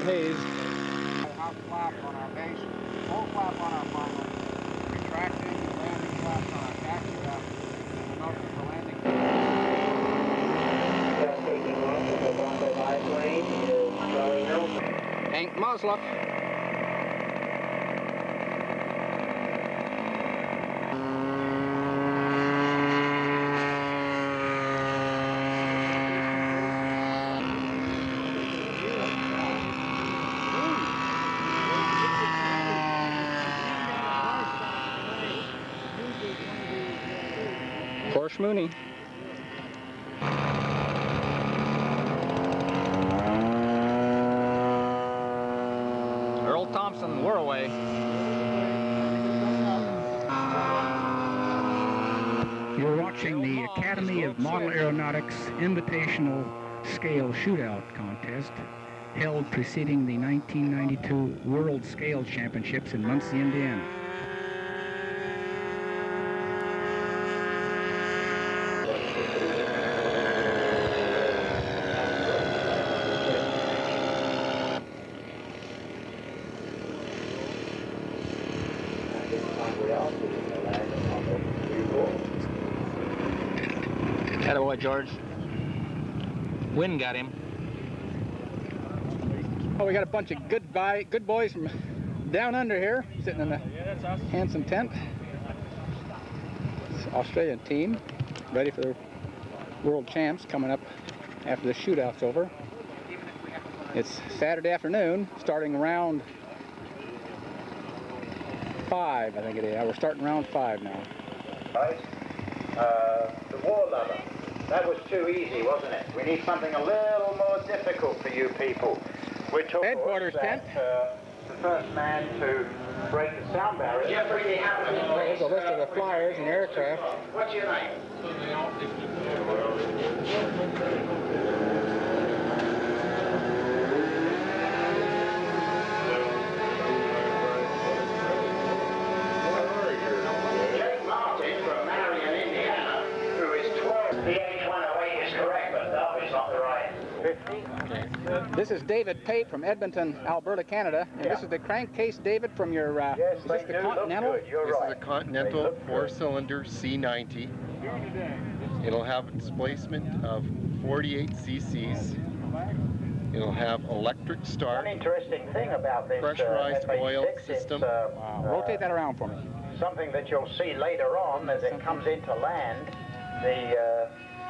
haze. Hot flap on our base, full flap on our final, retracting, landing flaps on our taxi wrap, and the motor for landing. Just taking off from the Bombay biplane is Charlie Nelson. Ain't Muslim. Porsche Mooney. Earl Thompson, we're away. You're watching the Academy of Model Aeronautics Invitational Scale Shootout Contest held preceding the 1992 World Scale Championships in Muncie, Indiana. Attaboy, George. Wind got him. Oh, we got a bunch of good boys from down under here, sitting in a handsome tent. It's an Australian team, ready for the world champs coming up after the shootout's over. It's Saturday afternoon, starting round 5, I think it is. We're starting round 5 now. Right. The war lover. That was too easy, wasn't it? We need something a little more difficult for you people. We're told Headquarters tent. The first man to break the sound barrier. Jeffrey Hamilton. Here's a list of the flyers and aircraft. What's your name? This is David Pate from Edmonton, Alberta, Canada, and this is the crankcase, David, from your, yes, is this the Continental? This is a Continental 4-cylinder C90. It'll have a displacement of 48 cc's. It'll have electric start. One interesting thing about this pressurized oil system. Wow. Rotate that around for me. Something that you'll see later on as it comes into land. The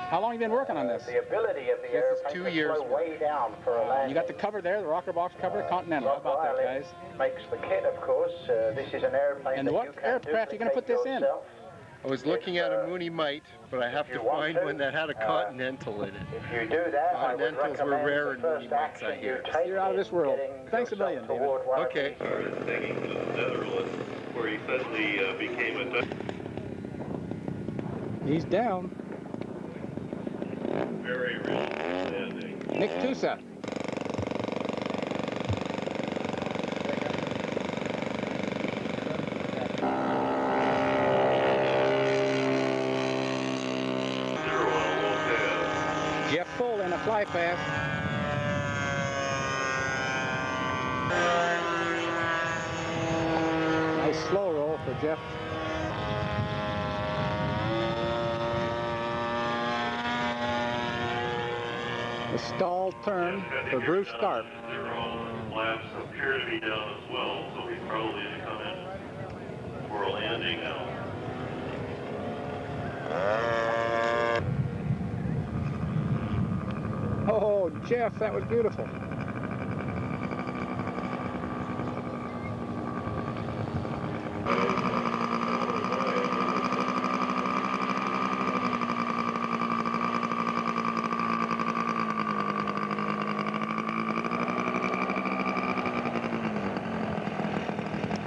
how long have you been working on this? The ability of the airplane to slow way down for a landing. You got the cover there, the rocker box cover, Continental. How about that, guys? Makes the kit, of course. This is an airplane. And what aircraft are you going to put this in? I was looking at a Mooney Mite, but I have to find one that had a Continental in it. If you do that, Continentals were rare in Mooney Mites, I hear. You're out of this world. Thanks a million, David. Okay. Started singing to the Netherlands, where he suddenly became a Dutch. He's down. Very rich understanding. Nick Tusa. Jeff Full in a fly pass. Nice slow roll for Jeff. The stall turn for Bruce Tharp. Flaps appear to be down as well, so he's probably going to come in for a landing now. Oh, Jeff, that was beautiful.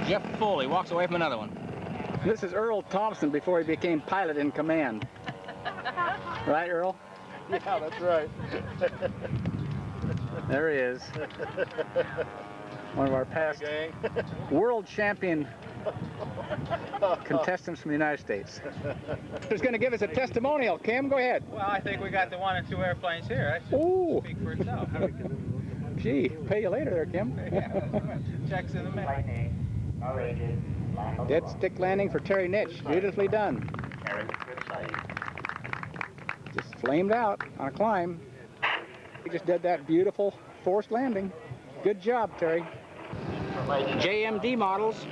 Jeff Foley walks away from another one. This is Earl Thompson before he became pilot in command. Right, Earl? Yeah, that's right. There he is. One of our past world champion contestants from the United States. Who's going to give us a testimonial? Kim, go ahead. Well, I think we got the 1 and 2 airplanes here. That should Ooh. speak for itself. Gee, pay you later there, Kim. Checks in the mail. Dead stick landing for Terry Nitch. Beautifully done. Just flamed out on a climb. He just did that beautiful forced landing. Good job, Terry. JMD models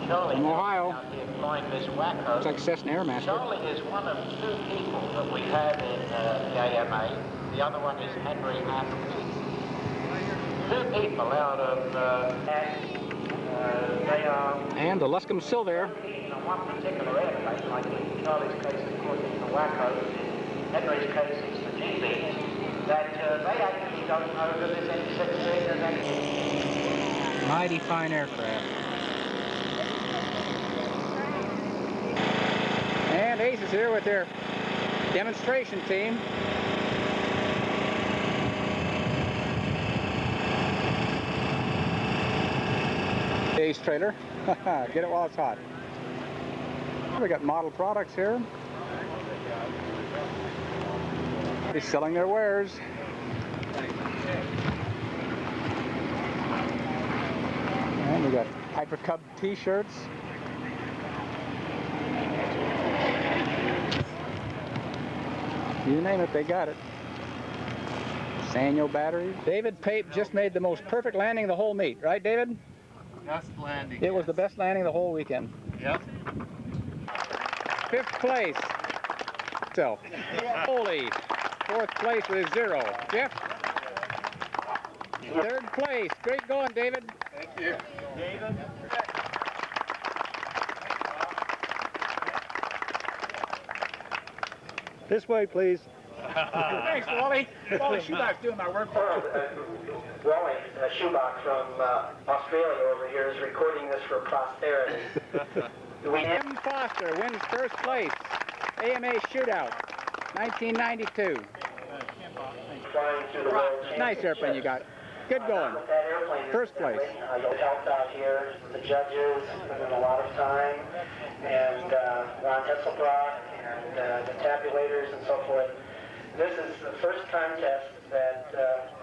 from Ohio. Looks like Cessna Airmaster. Charlie is one of 2 people that we have in the AMA. The other one is Henry Andrews. 2 people out of they are. And the Luscombe's still there. On one particular airplane, like in Charlie's case, of course, it's the Wackos. In Henry's case, it's the GBs. That they actually don't know that there's any such thing as any. Mighty fine aircraft. And Ace is here with their demonstration team. Ace trailer. Get it while it's hot. We got model products here. They're selling their wares. And we got Piper Cub t-shirts. You name it, they got it. Sanyo batteries. David Pape just made the most perfect landing of the whole meet, right, David? Best landing. It was the best landing of the whole weekend. Yep. 5th place. So, holy. 4th place with a 0. Jeff. 3rd place. Great going, David. Thank you. David. This way, please. Thanks, Wally. Wally Shoeback's doing my work for me. Wally Shoeback from Australia over here is recording this for posterity. Tim Foster wins 1st place. AMA Shootout, 1992. Flying through the world Nice airplane you got. Good going. With that airplane, 1st place. you helped out here, the judges, put in a lot of time, and Ron Hesselbrock, and the tabulators and so forth. This is the first contest that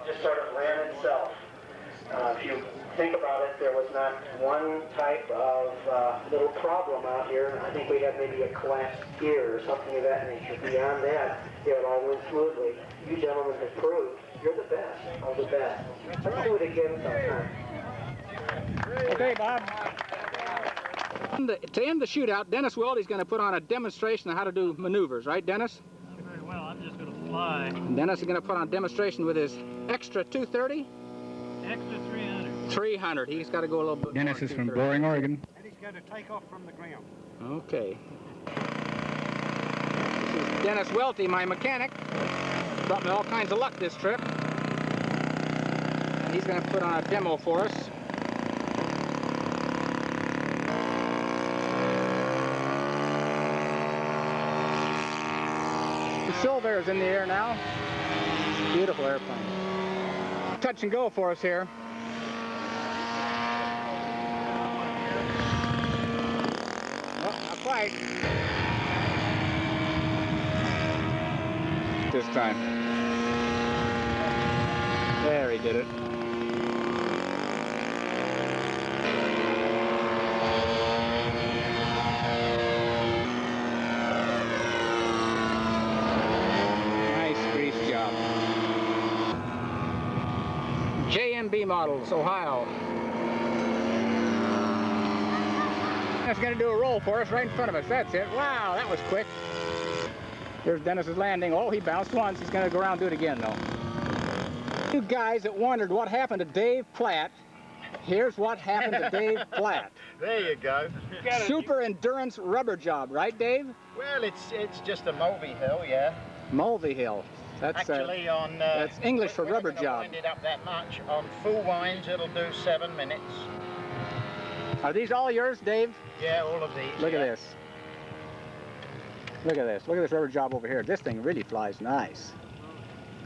just sort of ran itself. If you think about it, there was not one type of little problem out here. I think we had maybe a collapsed gear or something of that nature. Beyond that, it all went smoothly. You gentlemen have proved you're the best of the best. Let's do it again sometime. Okay, Bob. To end the shootout, Dennis Weldy's going to put on a demonstration of how to do maneuvers, right, Dennis? Very well, I'm just going to fly. And Dennis is going to put on a demonstration with his extra 230. Extra 300. 300. He's got to go a little bit Dennis more is from 230. Boring, Oregon. And he's got to take off from the ground. Okay. This is Dennis Welty, my mechanic. Brought me all kinds of luck this trip. And he's going to put on a demo for us. The Silver is in the air now. Beautiful airplane. Touch and go for us here. Well, not quite. This time. There, he did it. Nice grease job. JMB models, Ohio. That's going to do a roll for us right in front of us. That's it. Wow, that was quick. Here's Dennis's landing. Oh, he bounced once. He's going to go around and do it again, though. You guys that wondered what happened to Dave Platt, here's what happened to Dave Platt. There you go. Super endurance rubber job, right, Dave? Well, it's just a Mulvey hill, yeah. Mulvey Hill. That's Actually, on that's English for we're rubber not gonna job. wind it up that much. On full winds, it'll do 7 minutes. Are these all yours, Dave? Yeah, all of these. Look yeah. at this. Look at this. Look at this rubber job over here. This thing really flies nice.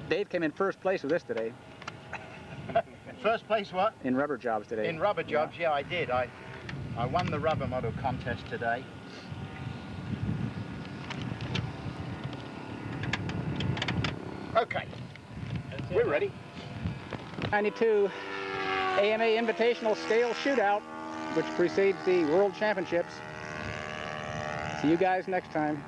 Dave came in 1st place with this today. First place what? In rubber jobs today. In rubber jobs, yeah, I did. I won the rubber model contest today. Okay, we're ready. 92 AMA Invitational Scale Shootout, which precedes the World Championships. See you guys next time.